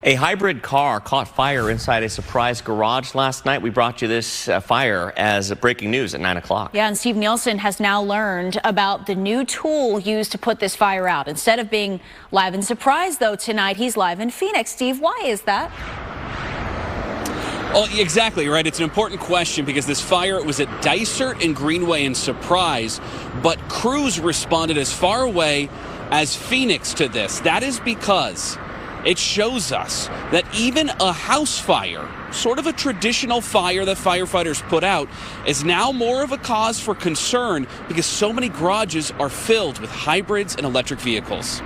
A hybrid car caught fire inside a surprise garage last night. We brought you this fire as breaking news at 9 o'clock. Yeah, and Steve Nielsen has now learned about the new tool used to put this fire out. Instead of being live in Surprise, though, tonight he's live in Phoenix. Steve, why is that? Oh, exactly right. It's an important question because this fire was at Dysart and Greenway in Surprise, but crews responded as far away as Phoenix to this. That is because it shows us that even a house fire, sort of a traditional fire that firefighters put out, is now more of a cause for concern because so many garages are filled with hybrids and electric vehicles.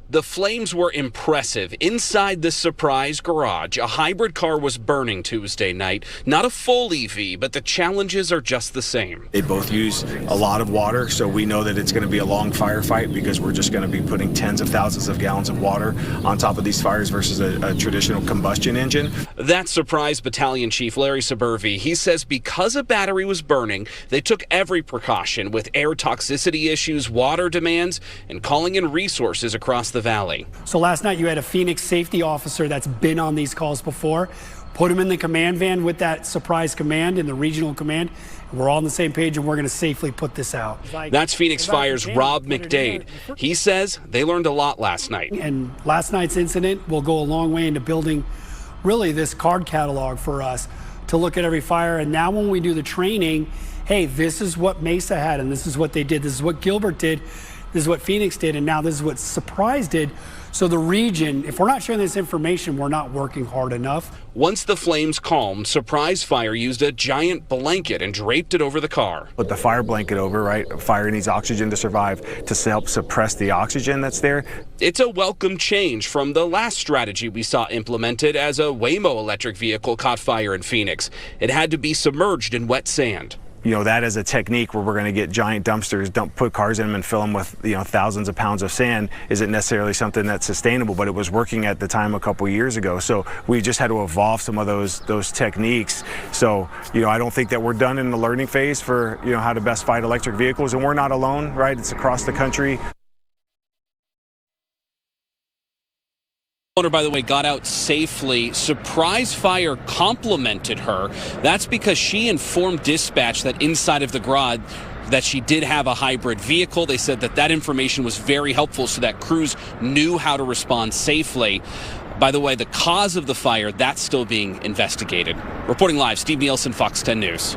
The flames were impressive. Inside the Surprise garage, a hybrid car was burning Tuesday night. Not a full EV, but the challenges are just the same. They both use a lot of water, so we know that it's going to be a long firefight because we're just going to be putting tens of thousands of gallons of water on top of these fires versus a traditional combustion engine. That's Surprise Battalion Chief Larry Suburvi. He says because a battery was burning, they took every precaution with air toxicity issues, water demands, and calling in resources across the valley. So last night you had a Phoenix safety officer that's been on these calls before, put him in the command van with that Surprise command and the regional command. We're all on the same page and we're going to safely put this out. That's Phoenix Fire's Rob McDade. He says they learned a lot last night. And last night's incident will go a long way into building really this card catalog for us to look at every fire. And now when we do the training, hey, this is what Mesa had and this is what they did. This is what Gilbert did. This is what Phoenix did, and now this is what Surprise did. So the region, if we're not sharing this information, we're not working hard enough. Once the flames calmed, Surprise Fire used a giant blanket and draped it over the car. Put the fire blanket over, right? Fire needs oxygen to survive, to help suppress the oxygen that's there. It's a welcome change from the last strategy we saw implemented as a Waymo electric vehicle caught fire in Phoenix. It had to be submerged in wet sand. You know, that is a technique where we're going to get giant dumpsters, put cars in them and fill them with, thousands of pounds of sand isn't necessarily something that's sustainable, but it was working at the time a couple years ago. So we just had to evolve some of those techniques. So, I don't think that we're done in the learning phase for, how to best fight electric vehicles. And we're not alone, right? It's across the country. Owner, by the way, got out safely. Surprise Fire complimented her. That's because she informed dispatch that inside of the garage that she did have a hybrid vehicle. They said that information was very helpful so that crews knew how to respond safely. By the way, the cause of the fire, that's still being investigated. Reporting live, Steve Nielsen, Fox 10 News.